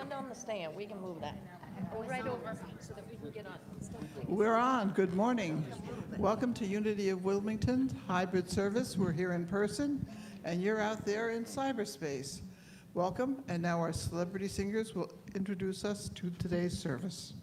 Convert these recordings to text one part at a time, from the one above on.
stand on the stand. We can move that. Go right over so that we can get on. We're on. Good morning. Welcome to Unity of Wilmington's hybrid service. We're here in person, and you're out there in cyberspace. Welcome, and now our celebrity singers will introduce us to today's service.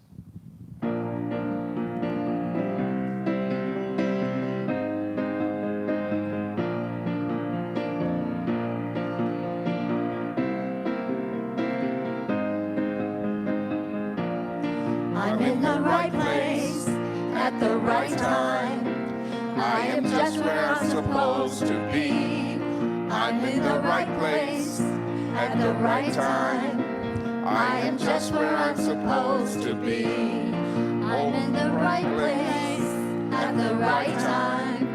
I'm in the right place at the right time. I am just where I'm supposed to be. I'm in the right place at the right time. I am just where I'm supposed to be. I'm in the right place at the right time.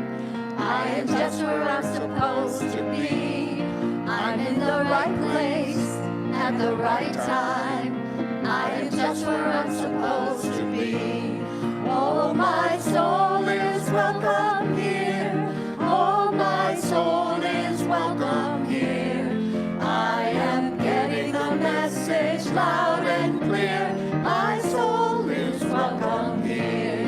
I am just where I'm supposed to be. I'm in the right place at the right time. I am just where I'm supposed to be. Oh, my soul is welcome here. Oh, my soul is welcome here. I am getting the message loud and clear. My soul is welcome here.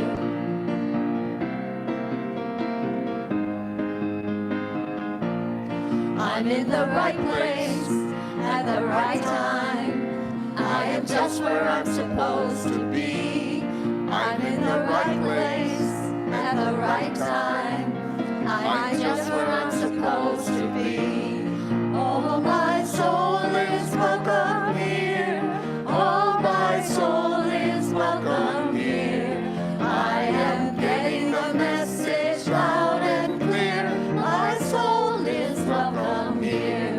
I'm in the right place at the right time. I am just where I'm supposed to be. I'm in the right place at the right time. I'm just where I'm supposed to be. Oh, my soul is welcome here. Oh, my soul is welcome here. I am getting the message loud and clear. My soul is welcome here.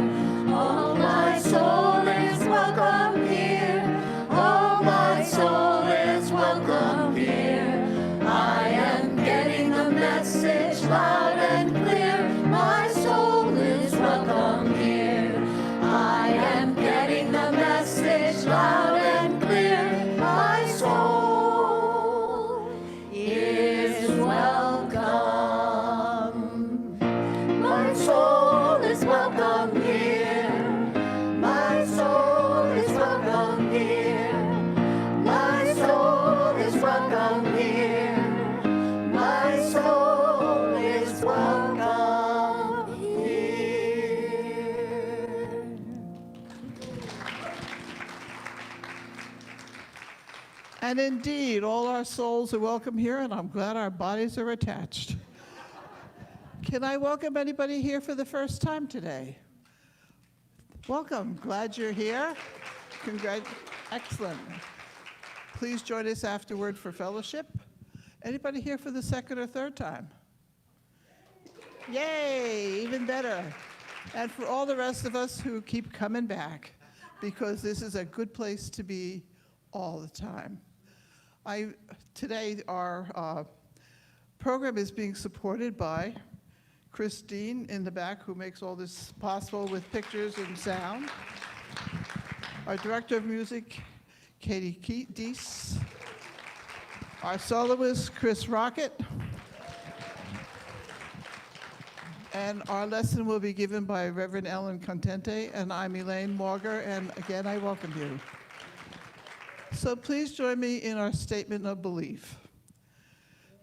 Oh, my soul is welcome here. Oh, my soul is welcome here. I am getting the message loud and clear. My soul is welcome here. I am getting the message loud and clear. My soul is welcome. My soul is welcome here. My soul is welcome here. My soul is welcome here. My soul is welcome here. And indeed, all our souls are welcome here, and I'm glad our bodies are attached. Can I welcome anybody here for the first time today? Welcome. Glad you're here. Excellent. Please join us afterward for fellowship. Anybody here for the second or third time? Yay, even better. And for all the rest of us who keep coming back, because this is a good place to be all the time. Today, our program is being supported by Christine in the back, who makes all this possible with pictures and sound. Our director of music, Katie Deese. Our soloist, Chris Rocket. And our lesson will be given by Reverend Ellen Contente, and I'm Elaine Morger, and again, I welcome you. So please join me in our statement of belief.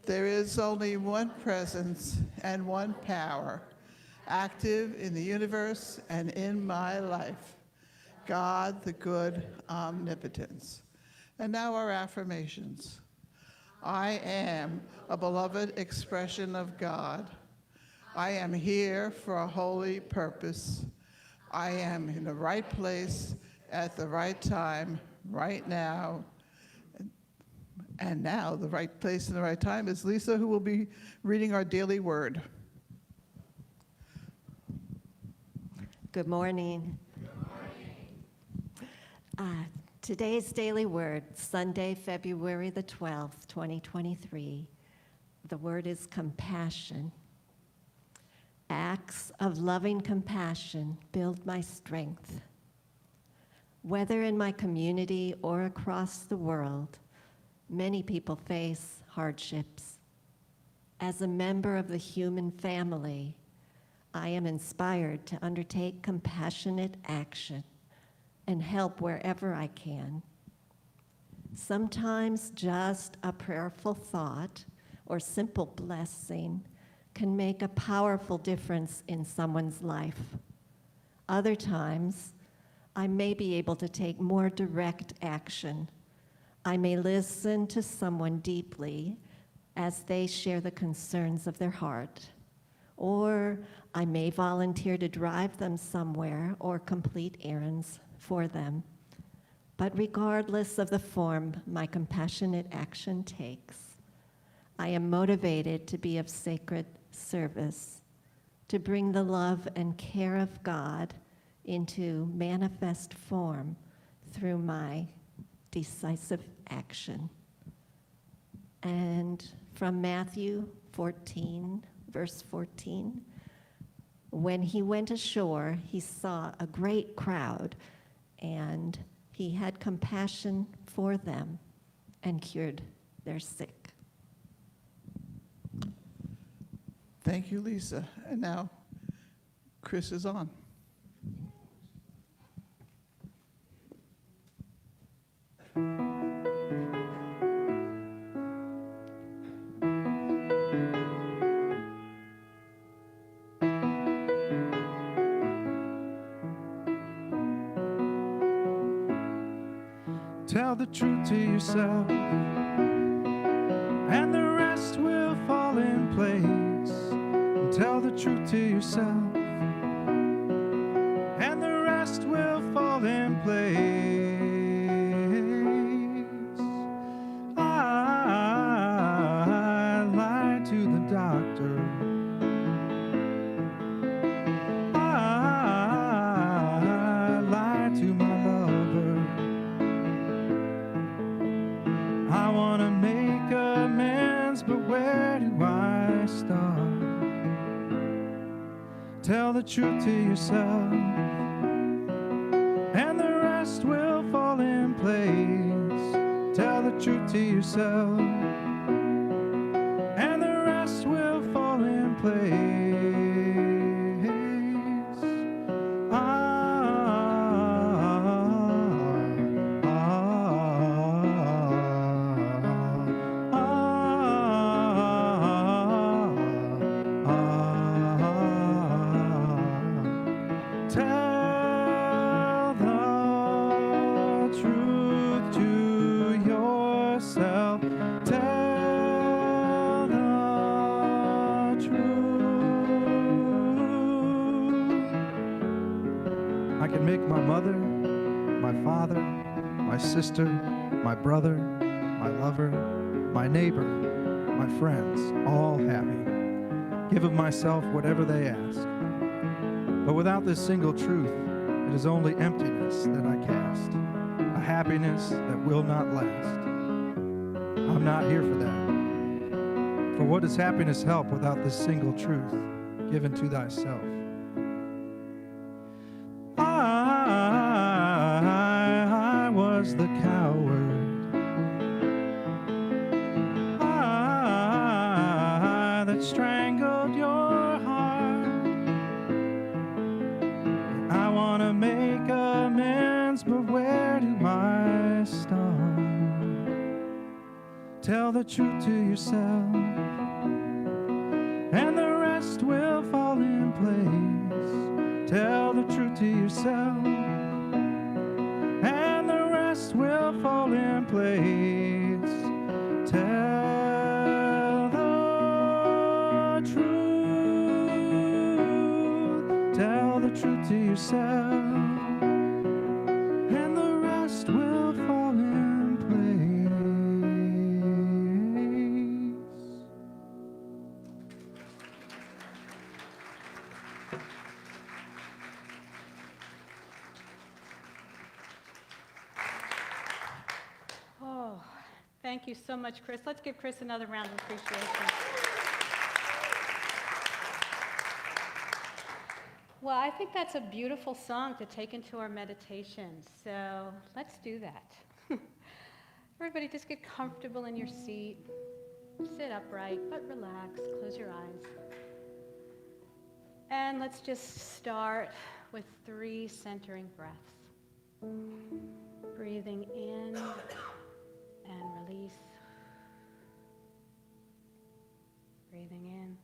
There is only one presence and one power, active in the universe and in my life. God, the good omnipotence. And now our affirmations. I am a beloved expression of God. I am here for a holy purpose. I am in the right place at the right time, right now. And now the right place and the right time is Lisa, who will be reading our daily word. Good morning. Today's daily word, Sunday, February the 12th, 2023. The word is compassion. Acts of loving compassion build my strength. Whether in my community or across the world, many people face hardships. As a member of the human family, I am inspired to undertake compassionate action and help wherever I can. Sometimes just a prayerful thought or simple blessing can make a powerful difference in someone's life. Other times, I may be able to take more direct action. I may listen to someone deeply as they share the concerns of their heart, or I may volunteer to drive them somewhere or complete errands for them. But regardless of the form my compassionate action takes, I am motivated to be of sacred service, to bring the love and care of God into manifest form through my decisive action. And from Matthew 14, verse 14, when he went ashore, he saw a great crowd, and he had compassion for them and cured their sick. Thank you, Lisa. And now, Chris is on. Tell the truth to yourself, and the rest will fall in place. Tell the truth to yourself, and the rest will fall in place. I lied to the doctor. I lied to my lover. I want to make amends, but where do I start? Tell the truth to yourself, and the rest will fall in place. Tell the truth to yourself, and the rest will fall in place. Tell the truth to yourself. Tell the truth. I can make my mother, my father, my sister, my brother, my lover, my neighbor, my friends, all happy. Give of myself whatever they ask. But without this single truth, it is only emptiness that I cast, a happiness that will not last. I'm not here for that. For what does happiness help without this single truth given to thyself? I was the coward. I that strangled your heart. I want to make amends, but where do I start? Tell the truth to yourself, and the rest will fall in place. Tell the truth to yourself, and the rest will fall in place. Tell the truth. Tell the truth to yourself, and the rest will fall in place. Oh, thank you so much, Chris. Let's give Chris another round of appreciation. Well, I think that's a beautiful song to take into our meditation. So let's do that. Everybody just get comfortable in your seat. Sit upright, but relax. Close your eyes. And let's just start with 3 centering breaths. Breathing in and release. Breathing in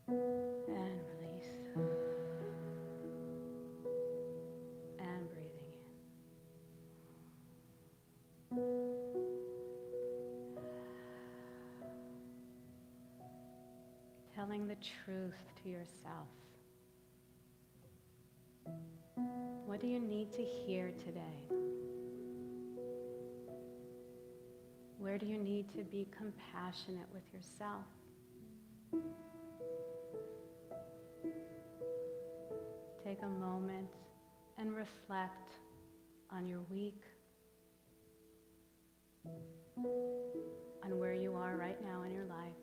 and release. And breathing in. Telling the truth to yourself. What do you need to hear today? Where do you need to be compassionate with yourself? Take a moment and reflect on your week, on where you are right now in your life.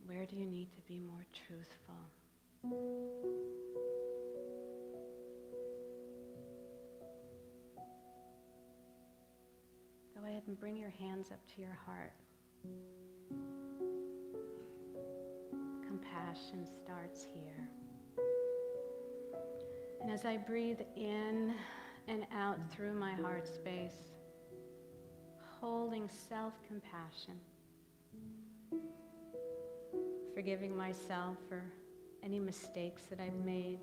Where do you need to be more truthful? Go ahead and bring your hands up to your heart. Compassion starts here. And as I breathe in and out through my heart space, holding self-compassion, forgiving myself for any mistakes that I've made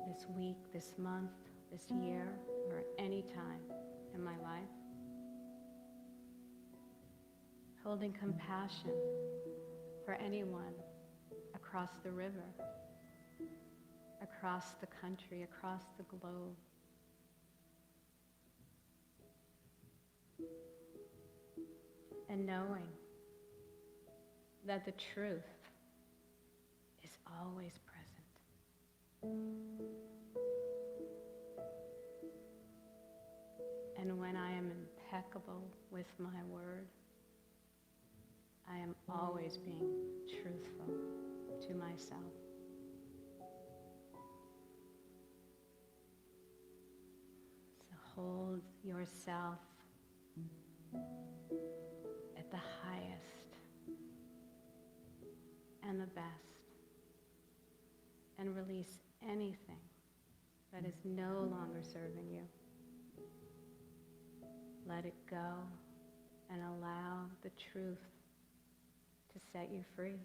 this week, this month, this year, or any time in my life. Holding compassion for anyone across the river, across the country, across the globe. And knowing that the truth is always present. And when I am impeccable with my word, I am always being truthful to myself. So hold yourself at the highest and the best, and release anything that is no longer serving you. Let it go and allow the truth to set you free.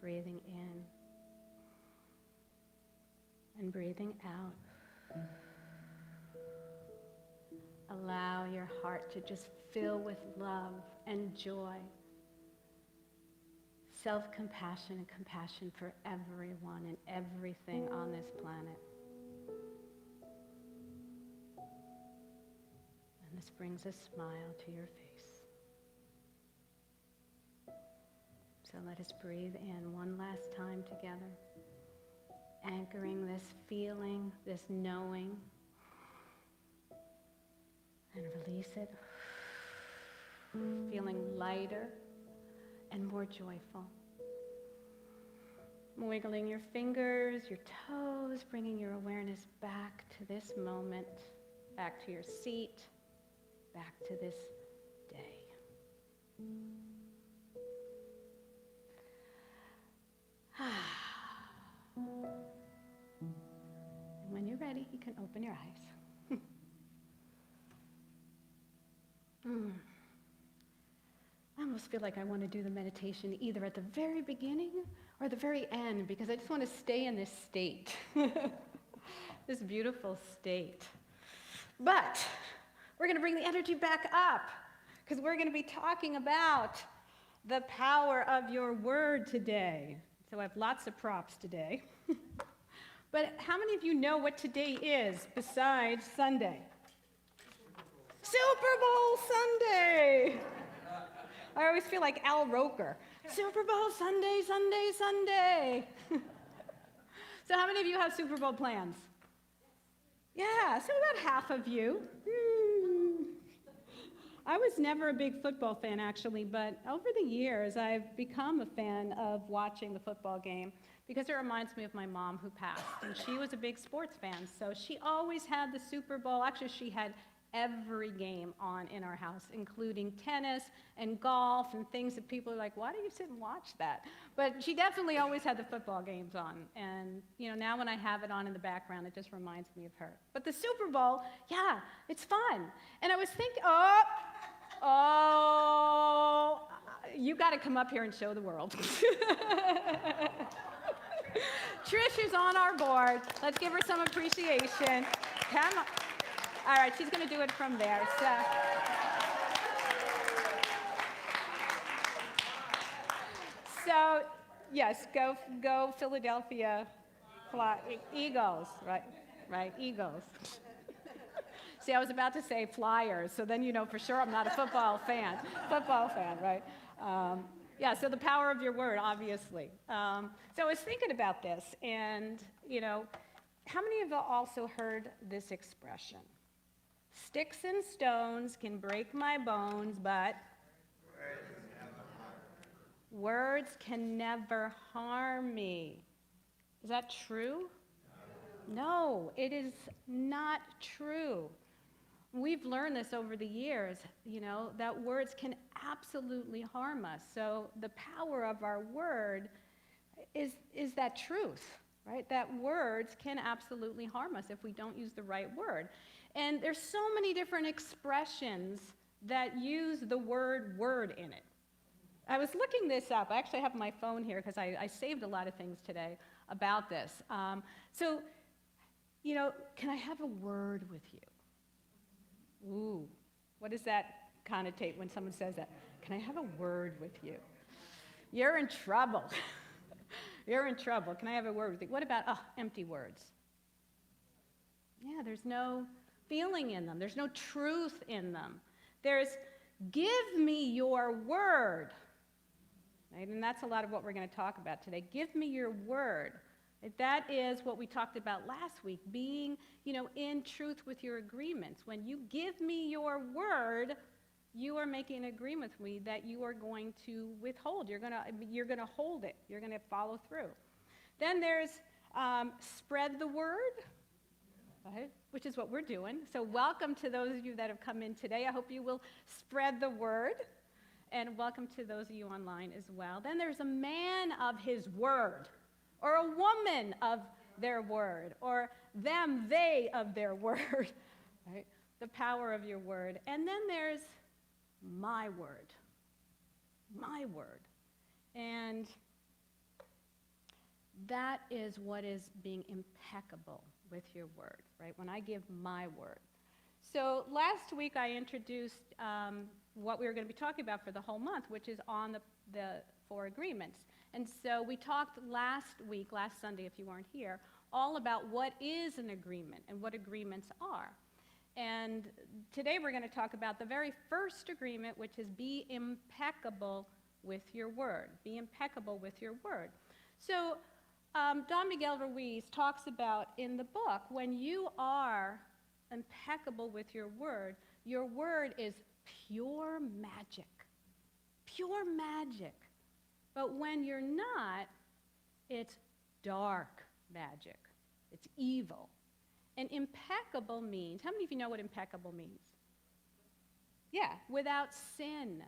Breathing in and breathing out. Allow your heart to just fill with love and joy, self-compassion and compassion for everyone and everything on this planet. And this brings a smile to your face. So let us breathe in one last time together, anchoring this feeling, this knowing, and release it, feeling lighter and more joyful. Wiggling your fingers, your toes, bringing your awareness back to this moment, back to your seat, back to this day. When you're ready, you can open your eyes. I almost feel like I want to do the meditation either at the very beginning or the very end, because I just want to stay in this state, this beautiful state. But we're going to bring the energy back up, because we're going to be talking about the power of your word today. So I have lots of props today. But how many of you know what today is besides Sunday? Super Bowl Sunday. I always feel like Al Roker. Super Bowl Sunday, Sunday, Sunday. So how many of you have Super Bowl plans? Yeah, so about half of you. I was never a big football fan, actually, but over the years, I've become a fan of watching the football game because it reminds me of my mom who passed, and she was a big sports fan, so she always had the Super Bowl. Actually, she had every game on in our house, including tennis and golf and things that people are like, why do you sit and watch that? But she definitely always had the football games on. And, you know, now when I have it on in the background, it just reminds me of her. But the Super Bowl, yeah, it's fun. And I was thinking, you got to come up here and show the world. Trish is on our board. Let's give her some appreciation. Come on. All right, she's going to do it from there. So yes, go Philadelphia Eagles, right, Eagles. See, I was about to say Flyers, so then you know for sure I'm not a football fan, right? Yeah, so the power of your word, obviously. So I was thinking about this, and, you know, how many of you also heard this expression? Sticks and stones can break my bones, but words can never harm me. Is that true? No, it is not true. We've learned this over the years, you know, that words can absolutely harm us. So the power of our word is that truth, right? That words can absolutely harm us if we don't use the right word. And there's so many different expressions that use the word in it. I was looking this up. I actually have my phone here because I saved a lot of things today about this. So, you know, can I have a word with you? Ooh, what does that connotate when someone says that? Can I have a word with you? You're in trouble. You're in trouble. Can I have a word with you? What about empty words? Yeah, there's no feeling in them. There's no truth in them. There's give me your word. Right? And that's a lot of what we're going to talk about today. Give me your word. That is what we talked about last week, being, you know, in truth with your agreements. When you give me your word, you are making an agreement with me that you are going to withhold. You're going to hold it. You're going to follow through. Then there's spread the word, right? Which is what we're doing. So welcome to those of you that have come in today. I hope you will spread the word. And welcome to those of you online as well. Then there's a man of his word, or a woman of their word, or them, they of their word, right? The power of your word. And then there's my word. My word. And that is what is being impeccable with your word, right? When I give my word. So last week I introduced what we were going to be talking about for the whole month, which is on the 4 agreements. And so we talked last Sunday, if you weren't here, all about what is an agreement and what agreements are. And today we're going to talk about the very first agreement, which is be impeccable with your word. Be impeccable with your word. So Don Miguel Ruiz talks about in the book, when you are impeccable with your word is pure magic. Pure magic. But when you're not, it's dark magic. It's evil. And impeccable means, how many of you know what impeccable means? Yeah, without sin.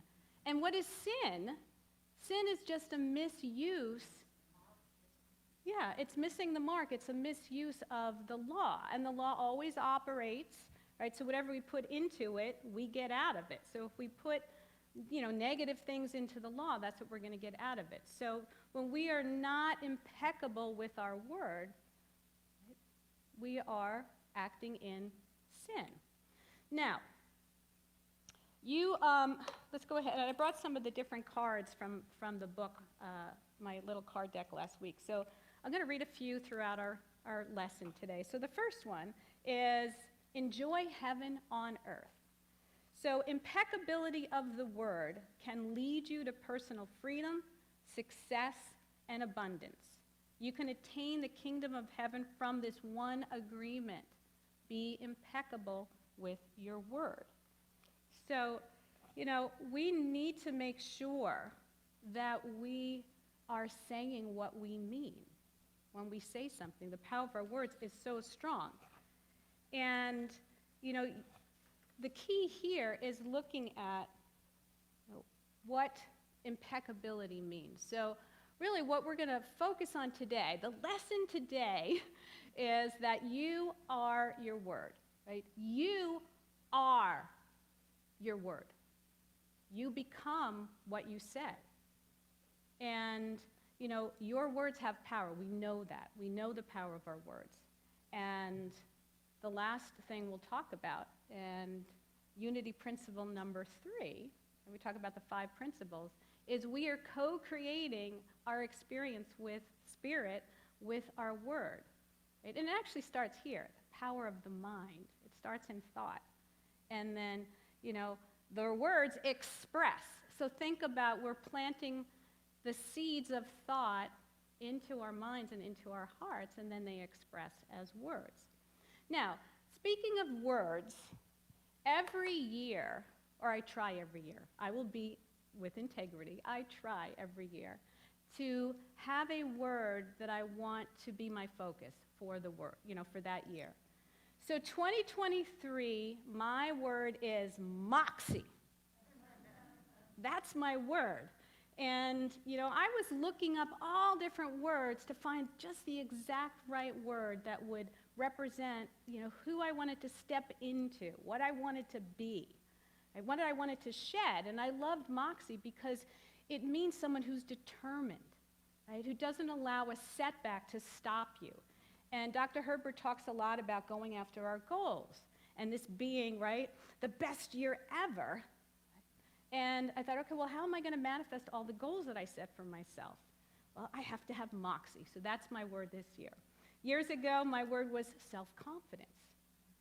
And what is sin? Sin is just a misuse. Yeah, it's missing the mark. It's a misuse of the law. And the law always operates, right? So whatever we put into it, we get out of it. So if we put, you know, negative things into the law, that's what we're going to get out of it. So when we are not impeccable with our word, we are acting in sin. Now, let's go ahead. I brought some of the different cards from the book, my little card deck last week. So I'm going to read a few throughout our lesson today. So the first one is enjoy heaven on earth. So impeccability of the word can lead you to personal freedom, success, and abundance. You can attain the kingdom of heaven from this one agreement. Be impeccable with your word. So, you know, we need to make sure that we are saying what we mean when we say something. The power of our words is so strong. And, you know, the key here is looking at what impeccability means. So really what we're going to focus on today, the lesson today, is that you are your word, right? You are your word. You become what you say. And, you know, your words have power. We know that. We know the power of our words. And the last thing we'll talk about, and unity principle number 3, and we talk about the 5 principles, is we are co-creating our experience with spirit with our word. Right? And it actually starts here, the power of the mind. It starts in thought. And then, you know, the words express. So think about, we're planting the seeds of thought into our minds and into our hearts, and then they express as words. Now, speaking of words, every year, or I try every year, I will be with integrity, I try every year to have a word that I want to be my focus for the word, you know, for that year. So 2023, my word is moxie. That's my word. And, you know, I was looking up all different words to find just the exact right word that would represent, you know, who I wanted to step into, what I wanted to be, and what I wanted to shed. And I loved moxie because it means someone who's determined, right, who doesn't allow a setback to stop you. And Dr. Herbert talks a lot about going after our goals, and this being, right, the best year ever. And I thought, okay, well, how am I going to manifest all the goals that I set for myself? Well, I have to have moxie, so that's my word this year. Years ago, my word was self-confidence.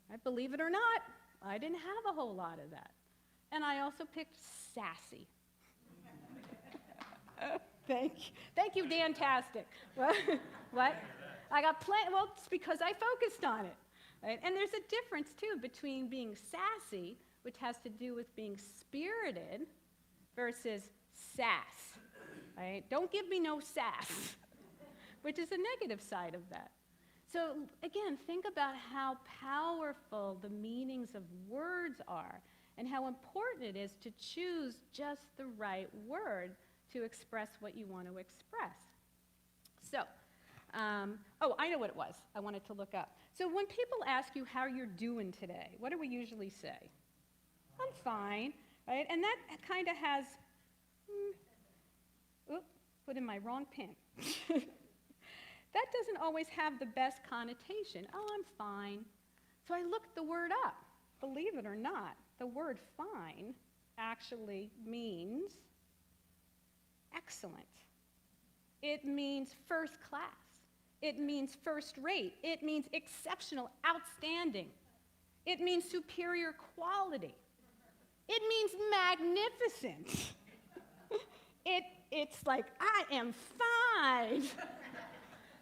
Right? Believe it or not, I didn't have a whole lot of that. And I also picked sassy. Thank you, Dantastic. What? I got plenty. Well, it's because I focused on it. Right? And there's a difference, too, between being sassy, which has to do with being spirited, versus sass. Right? Don't give me no sass, which is a negative side of that. So again, think about how powerful the meanings of words are and how important it is to choose just the right word to express what you want to express. So, I know what it was I wanted to look up. So when people ask you how you're doing today, what do we usually say? I'm fine, right? And that kind of has, put in my wrong pin. That doesn't always have the best connotation. Oh, I'm fine. So I looked the word up. Believe it or not, the word fine actually means excellent. It means first class. It means first rate. It means exceptional, outstanding. It means superior quality. It means magnificent. It's like, I am fine.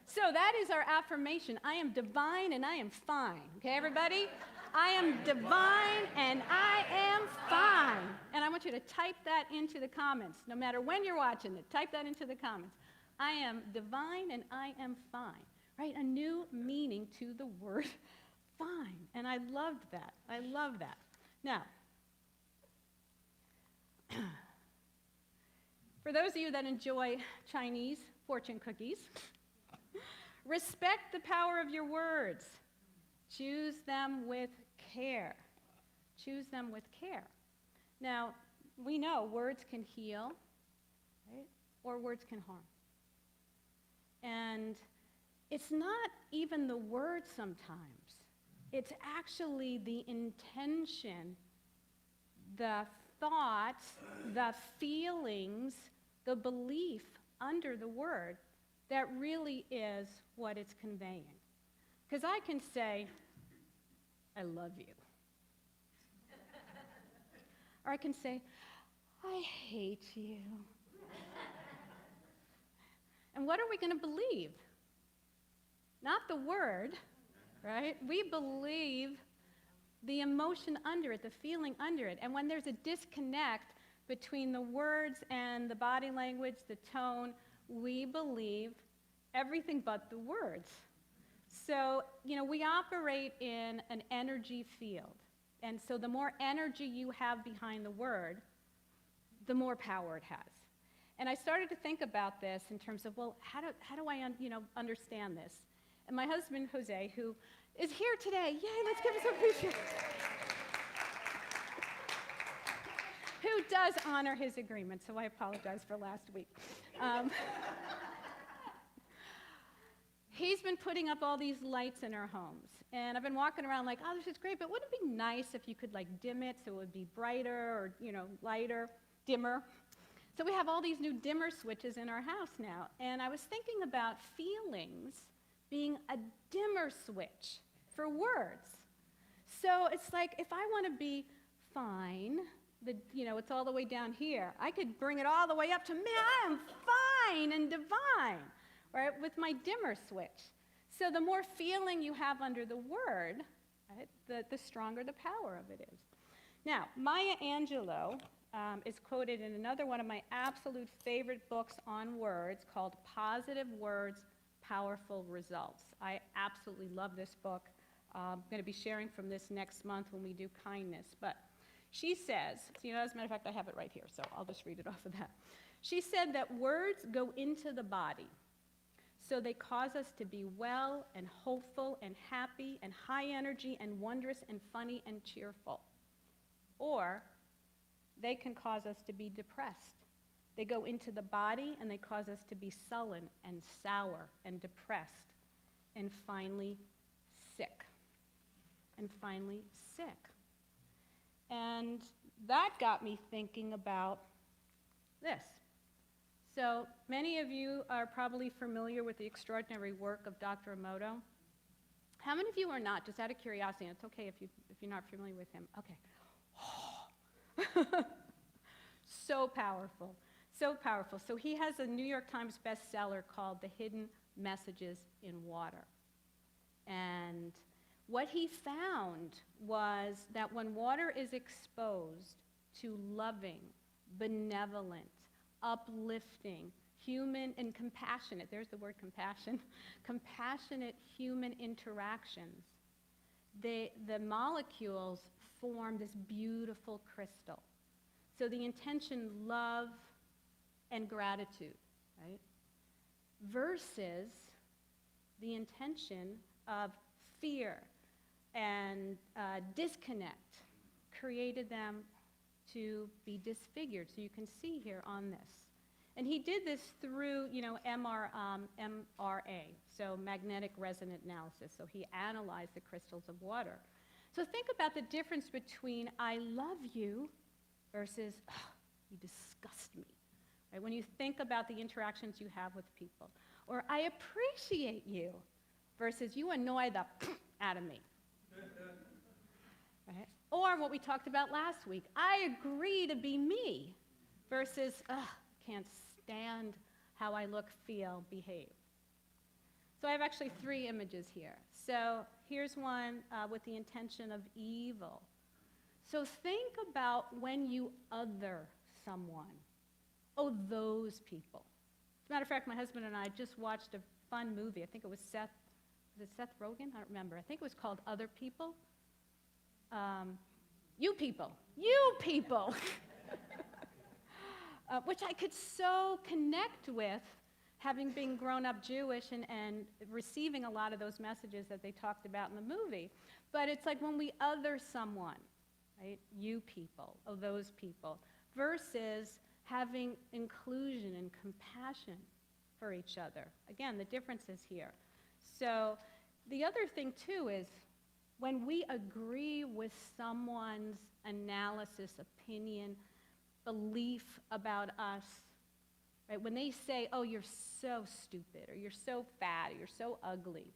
So that is our affirmation. I am divine and I am fine. Okay, everybody? I am divine and I am fine. And I want you to type that into the comments. No matter when you're watching it, type that into the comments. I am divine and I am fine. Right? A new meaning to the word fine. And I loved that. I love that. Now, for those of you that enjoy Chinese fortune cookies, respect the power of your words. Choose them with care. Choose them with care. Now, we know words can heal, right? Or words can harm. And it's not even the word sometimes. It's actually the intention, the thoughts, the feelings, the belief under the word that really is what it's conveying. Because I can say, I love you. Or I can say, I hate you. And what are we going to believe? Not the word, right? We believe the emotion under it, the feeling under it. And when there's a disconnect between the words and the body language, the tone, we believe everything but the words. So, you know, we operate in an energy field. And so the more energy you have behind the word, the more power it has. And I started to think about this in terms of, well, how do I understand this? And my husband, Jose, who is here today, yay, let's give us a appreciation, who does honor his agreement, so I apologize for last week. He's been putting up all these lights in our homes. And I've been walking around like, oh, this is great, but wouldn't it be nice if you could like dim it so it would be brighter or, lighter, dimmer? So we have all these new dimmer switches in our house now. And I was thinking about feelings being a dimmer switch for words. So it's like if I want to be fine, it's all the way down here. I could bring it all the way up to, man, I am fine and divine, right, with my dimmer switch. So the more feeling you have under the word, right, the stronger the power of it is. Now, Maya Angelou is quoted in another one of my absolute favorite books on words called Positive Words, Powerful Results. I absolutely love this book. I'm going to be sharing from this next month when we do kindness. But she says, as a matter of fact, I have it right here, so I'll just read it off of that. She said that words go into the body. So they cause us to be well and hopeful and happy and high energy and wondrous and funny and cheerful. Or they can cause us to be depressed. They go into the body and they cause us to be sullen and sour and depressed and finally sick. And finally sick. And that got me thinking about this. So many of you are probably familiar with the extraordinary work of Dr. Emoto. How many of you are not? Just out of curiosity, and it's okay if you're not familiar with him. Okay. So powerful, so powerful. So he has a New York Times bestseller called The Hidden Messages in Water. And what he found was that when water is exposed to loving, benevolent, uplifting, human and compassionate, there's the word compassion, compassionate human interactions, the molecules form this beautiful crystal. So the intention, love and gratitude, right? Versus the intention of fear and disconnect created them to be disfigured. So you can see here on this. And he did this through, MRA, so magnetic resonant analysis. So he analyzed the crystals of water. So think about the difference between I love you versus you disgust me. Right? When you think about the interactions you have with people. Or I appreciate you versus you annoy the out of me. Right? Or what we talked about last week, I agree to be me versus can't stand how I look, feel, behave. So I have actually 3 images here. So here's one with the intention of evil. So think about when you other someone. Oh, those people. As a matter of fact, my husband and I just watched a fun movie. I think it was Seth Rogen? I don't remember. I think it was called Other People. You People. You People. Which I could so connect with, having been grown up Jewish and receiving a lot of those messages that they talked about in the movie. But it's like when we other someone, right? You people, oh, those people, versus having inclusion and compassion for each other. Again, the difference is here. So the other thing, too, is when we agree with someone's analysis, opinion, belief about us, right? When they say, oh, you're so stupid, or you're so fat, or you're so ugly,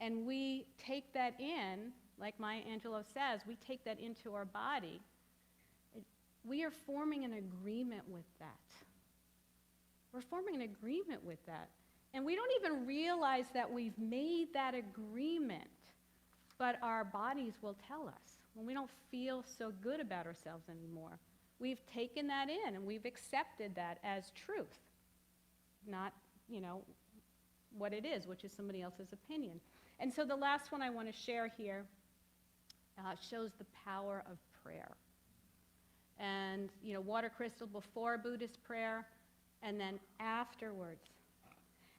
and we take that in, like Maya Angelou says, we take that into our body, we are forming an agreement with that. We're forming an agreement with that. And we don't even realize that we've made that agreement, but our bodies will tell us when we don't feel so good about ourselves anymore. We've taken that in and we've accepted that as truth, not, what it is, which is somebody else's opinion. And so the last one I want to share here shows the power of prayer. And, water crystal before Buddhist prayer, and then afterwards.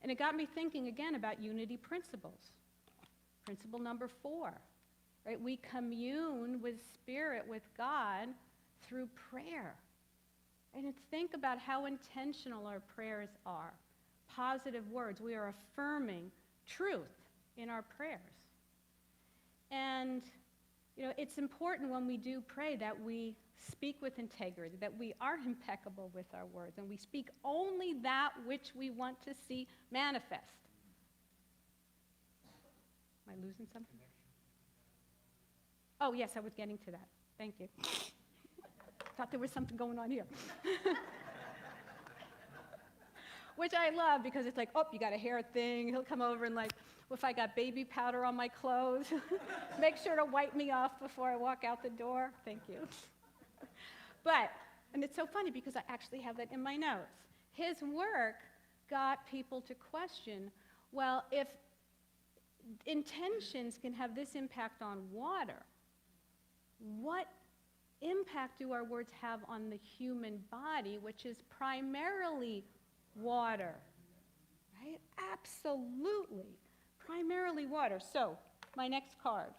And it got me thinking again about unity principles. Principle number 4, right? We commune with Spirit, with God, through prayer. And think about how intentional our prayers are. Positive words. We are affirming truth in our prayers. And, it's important when we do pray that we speak with integrity, that we are impeccable with our words, and we speak only that which we want to see manifest. Am I losing something? Oh, yes, I was getting to that. Thank you. Thought there was something going on here. Which I love because it's like, oh, you got a hair thing. He'll come over and if I got baby powder on my clothes, make sure to wipe me off before I walk out the door. Thank you. And it's so funny because I actually have that in my notes. His work got people to question, well, if intentions can have this impact on water, what impact do our words have on the human body, which is primarily water? Right? Absolutely. Primarily water. So, my next card.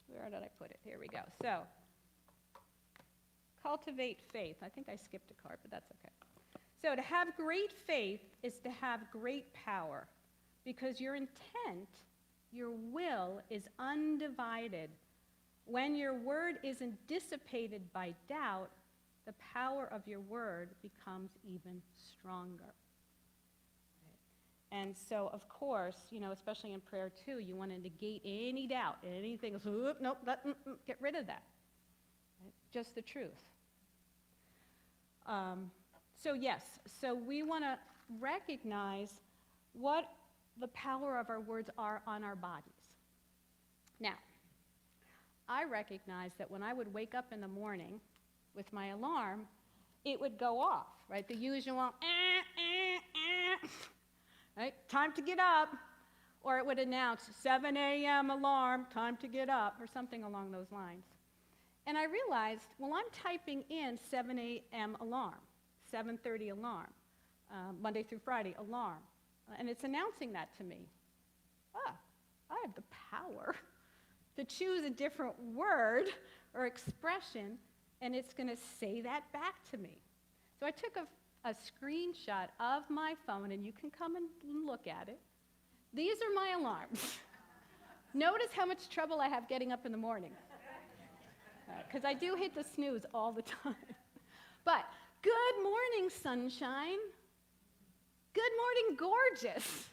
Where did I put it? Here we go. So, cultivate faith. I think I skipped a card, but that's okay. So, to have great faith is to have great power because your intent, your will is undivided. When your word isn't dissipated by doubt, the power of your word becomes even stronger. And so, of course, especially in prayer too, you want to negate any doubt, anything. Nope, get rid of that. Right? Just the truth. So we want to recognize what the power of our words are on our bodies. Now, I recognize that when I would wake up in the morning with my alarm, it would go off, right? The usual, right? Time to get up. Or it would announce 7 a.m. alarm, time to get up, or something along those lines. And I realized, well, I'm typing in 7 a.m. alarm, 7:30 alarm, Monday through Friday alarm. And it's announcing that to me. I have the power to choose a different word or expression, and it's going to say that back to me. So I took a screenshot of my phone, and you can come and look at it. These are my alarms. Notice how much trouble I have getting up in the morning. Because I do hit the snooze all the time. But good morning, sunshine. Good morning, gorgeous.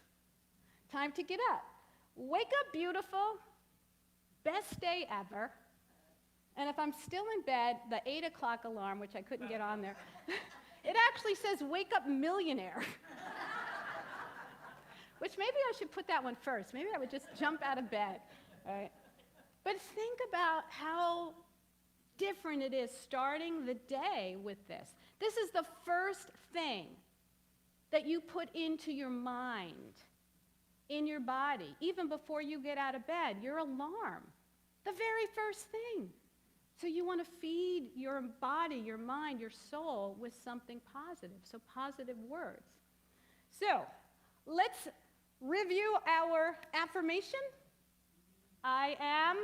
Time to get up. Wake up, beautiful. Best day ever. And if I'm still in bed, the 8 o'clock alarm, which I couldn't get on there, it actually says, wake up, millionaire. Which maybe I should put that one first. Maybe I would just jump out of bed. Right? But think about how different it is starting the day with this. This is the first thing that you put into your mind, in your body, even before you get out of bed, your alarm, the very first thing. So you want to feed your body, your mind, your soul with something positive, so positive words. So let's review our affirmation. I am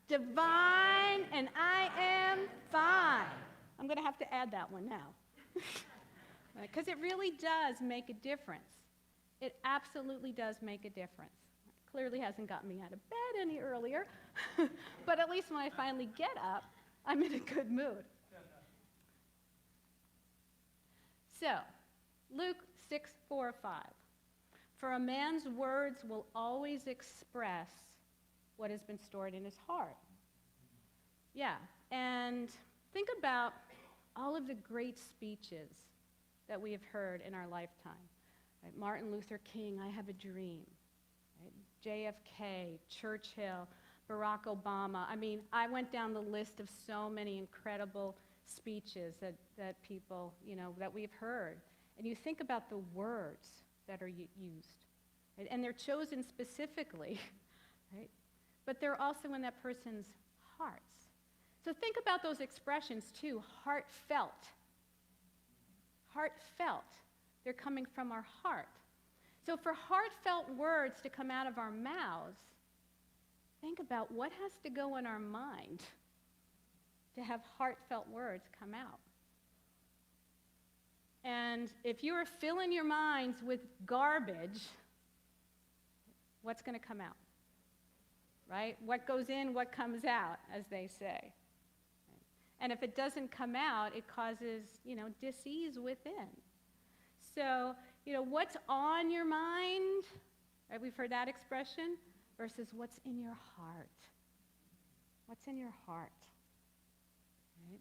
divine and I am fine. I'm going to have to add that one now. Because it really does make a difference. It absolutely does make a difference. It clearly hasn't gotten me out of bed any earlier, but at least when I finally get up, I'm in a good mood. So, Luke 6:4-5. For a man's words will always express what has been stored in his heart. Yeah, and think about all of the great speeches that we have heard in our lifetime. Right? Martin Luther King, I Have a Dream. Right? JFK, Churchill, Barack Obama. I mean, I went down the list of so many incredible speeches that people, that we've heard. And you think about the words that are used. Right? And they're chosen specifically, right? But they're also in that person's hearts. So think about those expressions too, heartfelt. Heartfelt. They're coming from our heart. So for heartfelt words to come out of our mouths, think about what has to go in our mind to have heartfelt words come out. And if you are filling your minds with garbage, what's going to come out? Right? What goes in, what comes out, as they say. And if it doesn't come out, it causes, dis-ease within. So, what's on your mind, right? We've heard that expression, versus what's in your heart. What's in your heart? Right?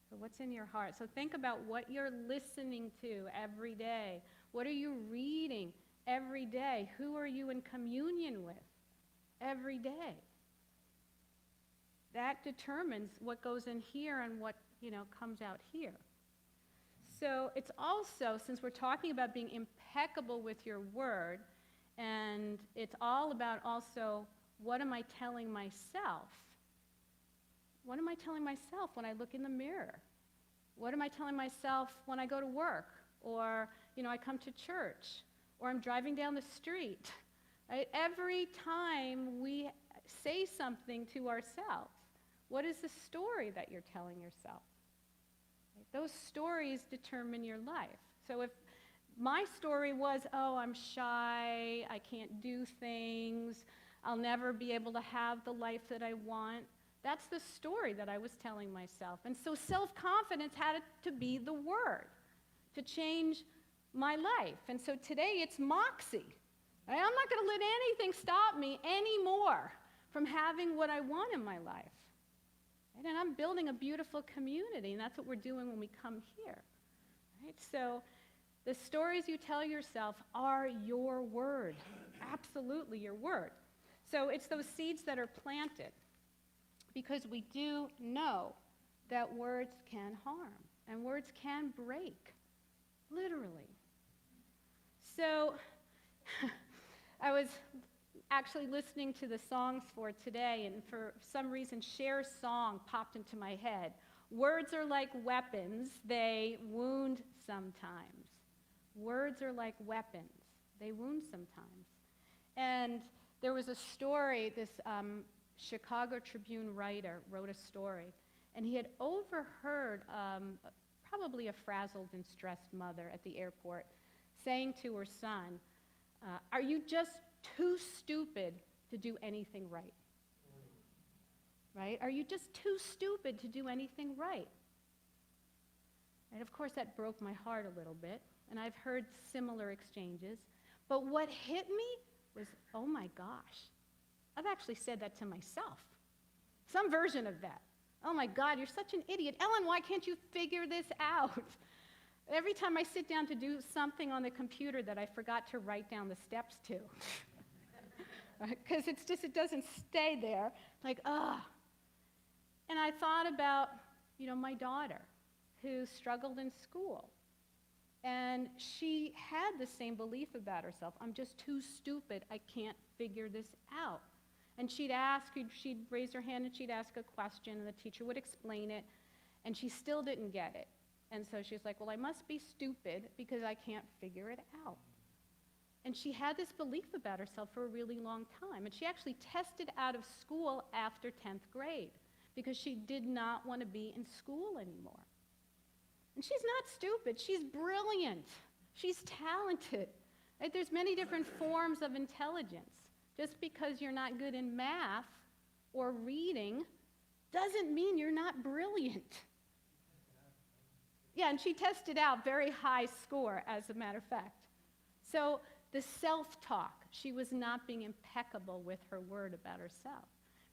So what's in your heart? So think about what you're listening to every day. What are you reading every day? Who are you in communion with every day? That determines what goes in here and what, comes out here. So it's also, since we're talking about being impeccable with your word, and it's all about also, what am I telling myself? What am I telling myself when I look in the mirror? What am I telling myself when I go to work? Or, I come to church? Or I'm driving down the street? Right? Every time we say something to ourselves, what is the story that you're telling yourself? Right? Those stories determine your life. So if my story was, oh, I'm shy, I can't do things, I'll never be able to have the life that I want, that's the story that I was telling myself. And so self-confidence had to be the word to change my life. And so today it's moxie. Right? I'm not going to let anything stop me anymore from having what I want in my life. Right? And I'm building a beautiful community, and that's what we're doing when we come here. Right? So the stories you tell yourself are your word, absolutely your word. So it's those seeds that are planted, because we do know that words can harm, and words can break, literally. So I was actually listening to the songs for today, and for some reason Cher's song popped into my head. Words are like weapons, they wound sometimes. Words are like weapons, they wound sometimes. And there was a story, this Chicago Tribune writer wrote a story, and he had overheard probably a frazzled and stressed mother at the airport saying to her son, are you just too stupid to do anything right? Right? Are you just too stupid to do anything right? And of course that broke my heart a little bit, and I've heard similar exchanges. But what hit me was, oh my gosh, I've actually said that to myself. Some version of that. Oh my God, you're such an idiot. Ellen, why can't you figure this out? Every time I sit down to do something on the computer that I forgot to write down the steps to. Because it doesn't stay there. Like, And I thought about, my daughter who struggled in school. And she had the same belief about herself. I'm just too stupid. I can't figure this out. And she'd raise her hand and she'd ask a question, and the teacher would explain it, and she still didn't get it. And so she's like, well, I must be stupid because I can't figure it out. And she had this belief about herself for a really long time. And she actually tested out of school after 10th grade because she did not want to be in school anymore. And she's not stupid. She's brilliant. She's talented. Right? There's many different forms of intelligence. Just because you're not good in math or reading doesn't mean you're not brilliant. Yeah, and she tested out very high score, as a matter of fact. So the self-talk, she was not being impeccable with her word about herself.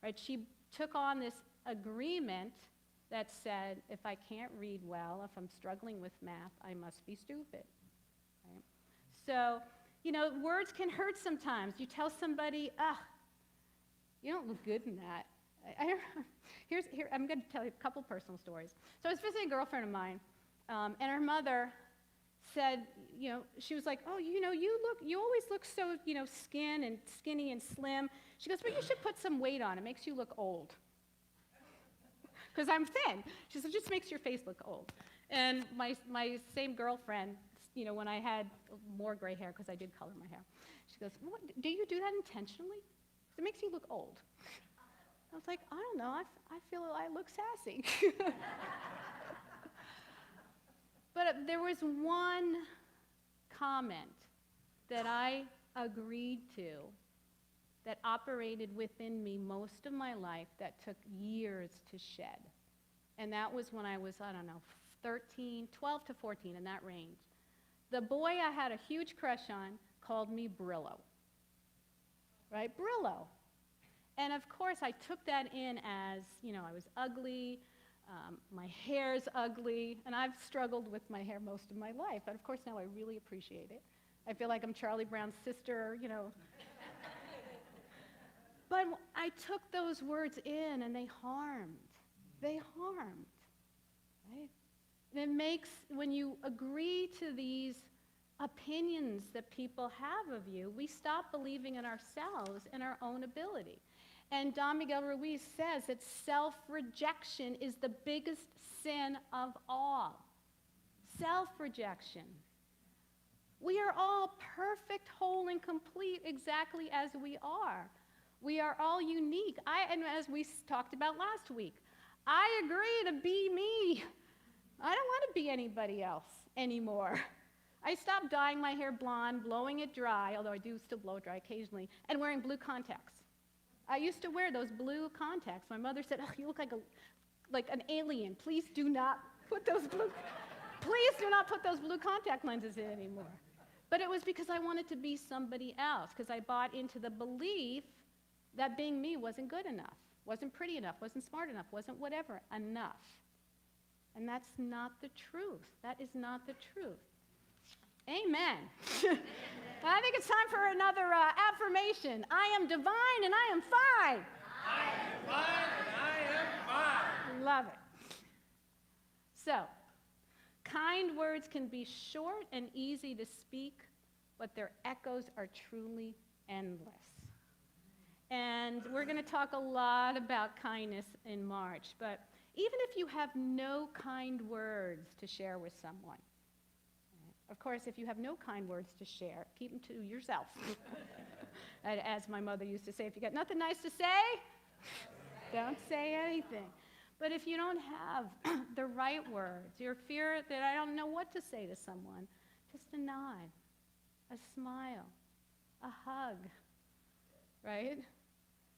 Right? She took on this agreement that said, if I can't read well, if I'm struggling with math, I must be stupid. Right? So, words can hurt sometimes. You tell somebody, you don't look good in that. I'm going to tell you a couple personal stories. So I was visiting a girlfriend of mine, and her mother said, she was like, oh, you always look so, skinny and slim. She goes, well, you should put some weight on. It makes you look old. because I'm thin. She said, it just makes your face look old. And my same girlfriend, you know, when I had more gray hair, because I did color my hair, she goes, what, do you do that intentionally? It makes you look old. I was like, I don't know, I feel I look sassy. But there was one comment that I agreed to that operated within me most of my life that took years to shed. And that was when I was, I don't know, 12 to 14, in that range. The boy I had a huge crush on called me Brillo, right? Brillo. And of course, I took that in as, you know, I was ugly, my hair's ugly, and I've struggled with my hair most of my life. But of course, now I really appreciate it. I feel like I'm Charlie Brown's sister, you know. But I took those words in, and they harmed. They harmed, right? And it makes, when you agree to these opinions that people have of you, we stop believing in ourselves and our own ability. And Don Miguel Ruiz says that self-rejection is the biggest sin of all. Self-rejection. We are all perfect, whole, and complete exactly as we are. We are all unique. And as we talked about last week, I agree to be me. I don't want to be anybody else anymore. I stopped dyeing my hair blonde, blowing it dry, although I do still blow it dry occasionally, and wearing blue contacts. I used to wear those blue contacts. My mother said, oh, you look like an alien. Please do not put those blue contact lenses in anymore. But it was because I wanted to be somebody else, because I bought into the belief that being me wasn't good enough, wasn't pretty enough, wasn't smart enough, wasn't whatever enough. And that's not the truth. That is not the truth. Amen. I think it's time for another affirmation. I am divine and I am fine. I am fine and I am fine. Love it. So, kind words can be short and easy to speak, but their echoes are truly endless. And we're going to talk a lot about kindness in March, but even if you have no kind words to share with someone, of course, if you have no kind words to share, keep them to yourself. As my mother used to say, if you got nothing nice to say, don't say anything. But if you don't have the right words, your fear that I don't know what to say to someone, just a nod, a smile, a hug, right?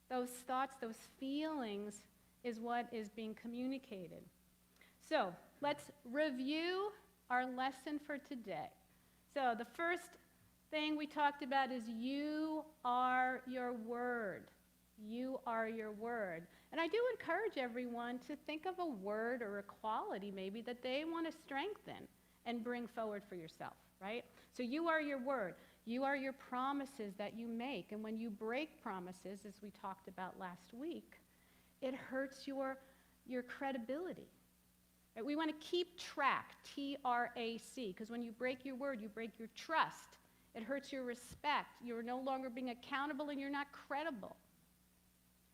Those thoughts, those feelings is what is being communicated. So let's review our lesson for today. So the first thing we talked about is you are your word. You are your word. And I do encourage everyone to think of a word or a quality maybe that they want to strengthen and bring forward for yourself, right? So you are your word. You are your promises that you make. And when you break promises, as we talked about last week, it hurts your credibility. Right? We want to keep track, T-R-A-C, because when you break your word, you break your trust. It hurts your respect. You're no longer being accountable and you're not credible.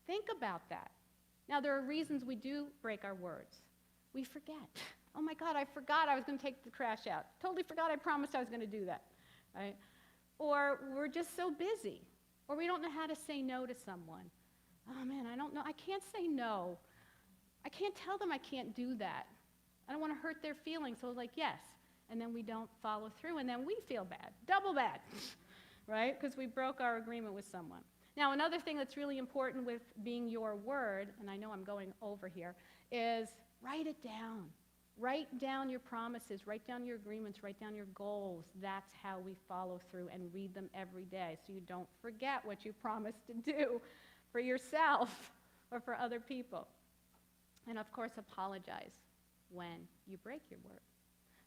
Think about that. Now, there are reasons we do break our words. We forget. Oh my God, I forgot I was going to take the trash out. Totally forgot I promised I was going to do that. Right? Or we're just so busy. Or we don't know how to say no to someone. Oh man, I don't know. I can't say no. I can't tell them I can't do that. I don't want to hurt their feelings. So I was like, yes. And then we don't follow through. And then we feel bad. Double bad. Right? Because we broke our agreement with someone. Now, another thing that's really important with being your word, and I know I'm going over here, is write it down. Write down your promises. Write down your agreements. Write down your goals. That's how we follow through and read them every day so you don't forget what you promised to do for yourself or for other people. And of course, apologize when you break your word.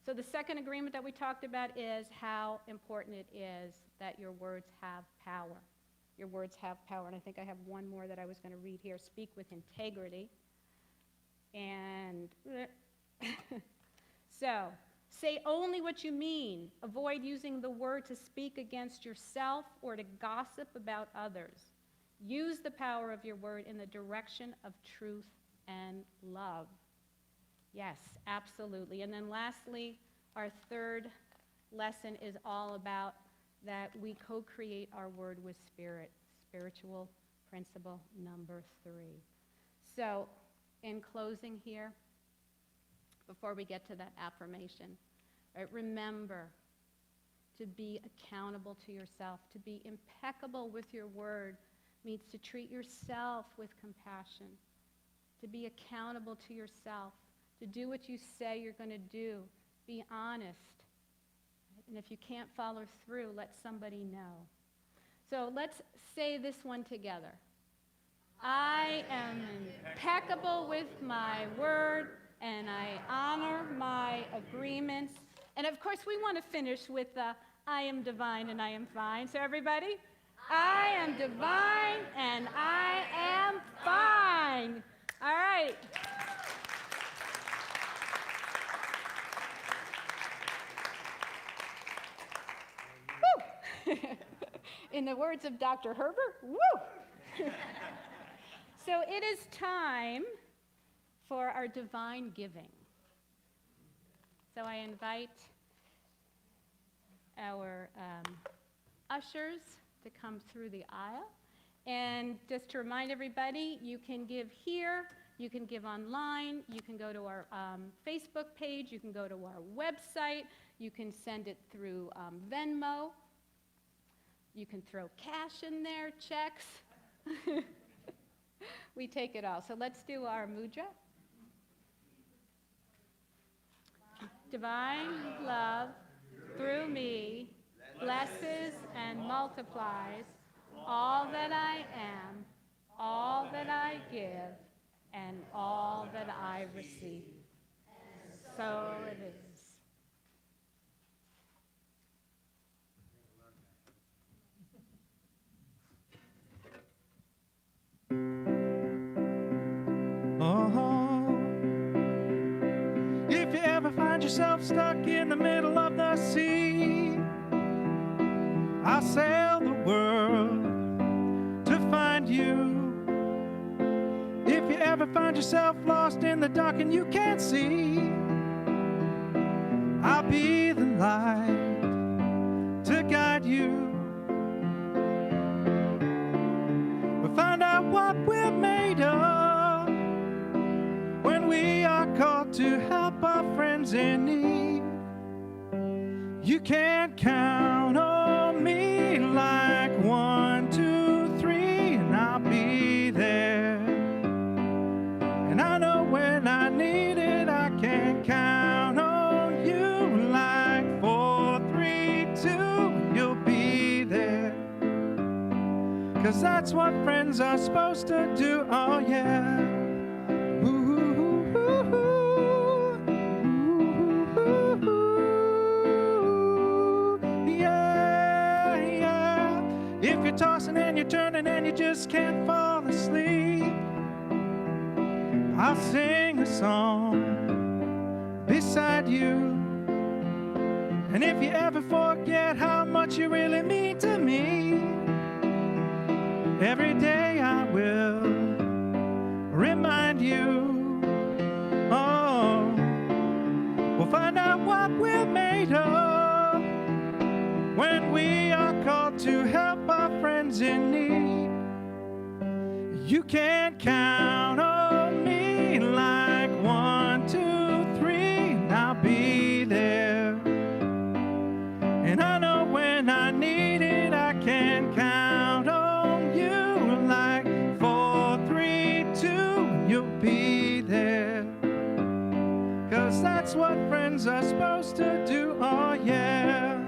So the second agreement that we talked about is how important it is that your words have power. Your words have power. And I think I have one more that I was going to read here. Speak with integrity. And so, say only what you mean. Avoid using the word to speak against yourself or to gossip about others. Use the power of your word in the direction of truth and love. Yes, absolutely. And then lastly, our third lesson is all about that we co-create our word with spirit, spiritual principle number 3. So in closing here, before we get to that affirmation, right, remember to be accountable to yourself. To be impeccable with your word means to treat yourself with compassion, to be accountable to yourself, to do what you say you're going to do, be honest. And if you can't follow through, let somebody know. So let's say this one together. I am impeccable with my word, and I honor my agreements. And of course, we want to finish with the I am divine and I am fine. So everybody, I am divine and I am fine. All right. Woo! In the words of Dr. Herbert, woo! So it is time for our divine giving. So I invite our ushers to come through the aisle. And just to remind everybody, you can give here, you can give online, you can go to our Facebook page, you can go to our website, you can send it through Venmo, you can throw cash in there, checks. We take it all. So let's do our mudra. Divine love through me blesses and multiplies all that I am, all that I give, and all that I receive. So it is. If you ever find yourself stuck in the middle of the sea, I'll sail the world to find you. If you ever find yourself lost in the dark and you can't see, I'll be the light to guide you. We'll find out what we're made of when we are called to help our friends in need. You can count on me like 1, 2, 3, and I'll be there. And I know when I need it, I can count on you like 4, 3, 2, you'll be there. 'Cause that's what friends are supposed to do, oh yeah. If you're tossing and you're turning and you just can't fall asleep, I'll sing a song beside you. And if you ever forget how much you really mean to me, every day I will remind you. Oh, we'll find out what we're made of when we are called to help our friends in need. You can count on me like 1, 2, 3, and I'll be there. And I know when I need it, I can count on you like 4, 3, 2, you'll be there. 'Cause that's what friends are supposed to do, oh yeah.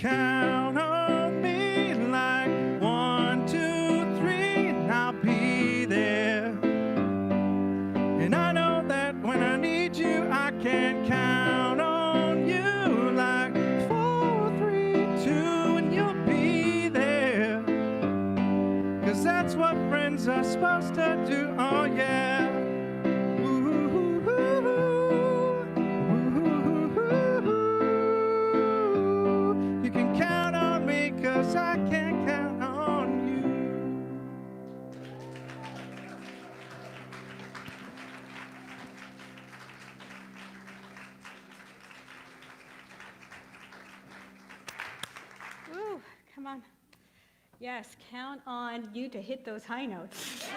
Count on me like 1, 2, 3, and I'll be there. are supposed to do. Oh yeah. You can count on me 'cause I can't count on you. Woo, come on. Yes, count on you to hit those high notes.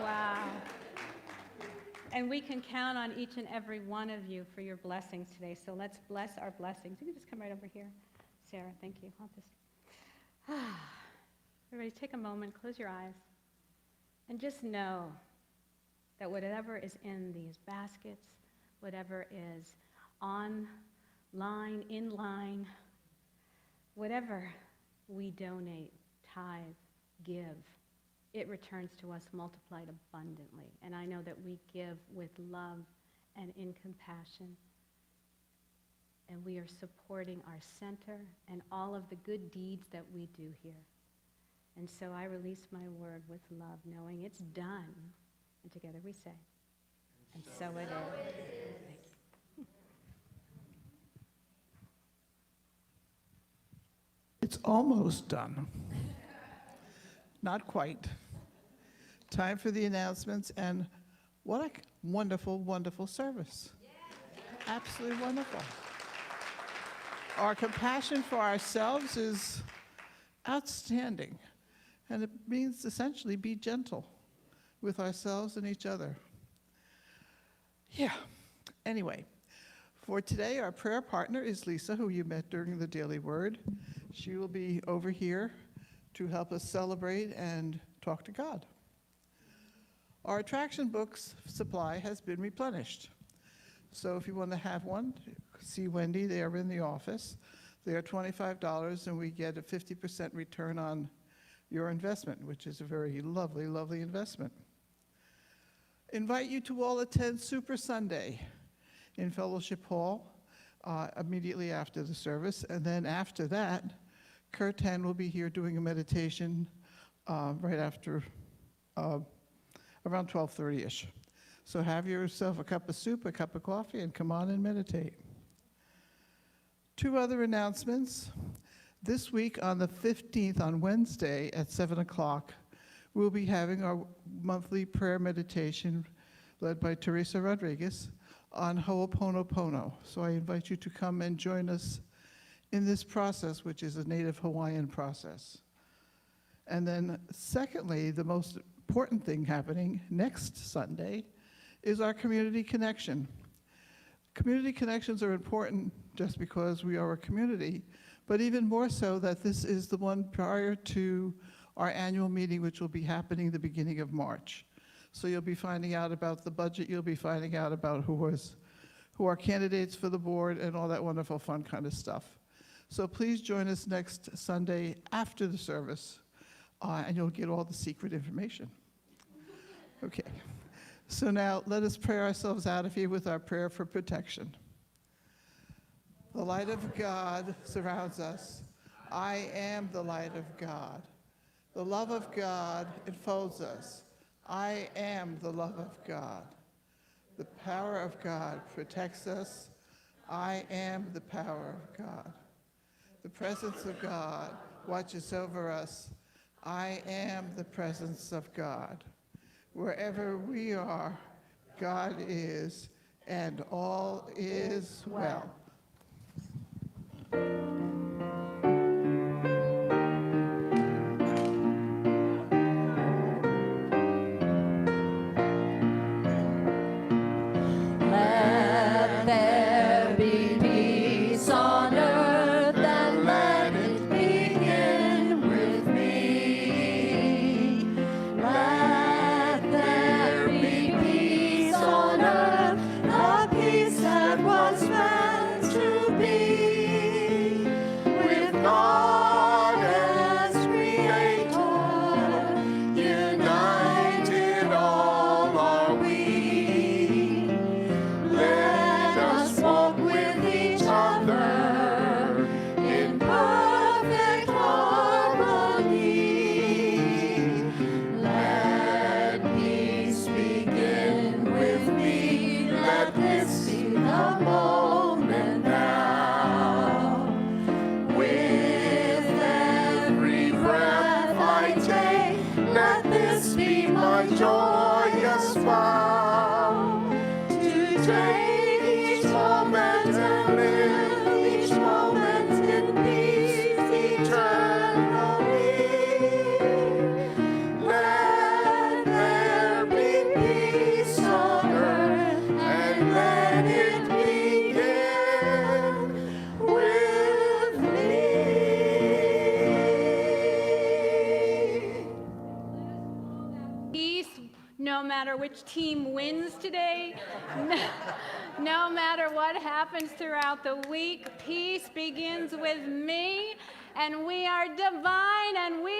Wow. And we can count on each and every one of you for your blessings today. So let's bless our blessings. You can just come right over here. Sarah, thank you. I'll just... Everybody take a moment, close your eyes, and just know that whatever is in these baskets, whatever is on line, in line, whatever we donate, tithe, give, it returns to us multiplied abundantly. And I know that we give with love and in compassion. And we are supporting our center and all of the good deeds that we do here. And so I release my word with love, knowing it's done. And together we say, and so it is. Thank you. It's almost done. Not quite. Time for the announcements, and what a wonderful, wonderful service. Absolutely wonderful. Our compassion for ourselves is outstanding, and it means essentially be gentle with ourselves and each other. Yeah, anyway, for today, our prayer partner is Lisa, who you met during the Daily Word. She will be over here to help us celebrate and talk to God. Our attraction books supply has been replenished. So if you want to have one, see Wendy, they are in the office. They are $25, and we get a 50% return on your investment, which is a very lovely, lovely investment. Invite you to all attend Super Sunday in Fellowship Hall immediately after the service. And then after that, Kurt Tan will be here doing a meditation right after, around 12:30-ish. So have yourself a cup of soup, a cup of coffee, and come on and meditate. Two other announcements. This week on the 15th, on Wednesday at 7 o'clock, we'll be having our monthly prayer meditation led by Teresa Rodriguez on Ho'oponopono. So I invite you to come and join us in this process, which is a Native Hawaiian process. And then secondly, the most important thing happening next Sunday is our community connection. Community connections are important just because we are a community, but even more so that this is the one prior to our annual meeting, which will be happening the beginning of March. So you'll be finding out about the budget, you'll be finding out about who are candidates for the board and all that wonderful fun kind of stuff. So please join us next Sunday after the service, and you'll get all the secret information. Okay. So now let us pray ourselves out of here with our prayer for protection. The light of God surrounds us. I am the light of God. The love of God enfolds us. I am the love of God. The power of God protects us. I am the power of God. The presence of God watches over us. I am the presence of God. Wherever we are, God is, and all is well. Let there be peace on earth, and let it begin with me. Let there be peace on earth, the peace that was meant to be. team wins today. No matter what happens throughout the week, peace begins with me, and we are divine, and we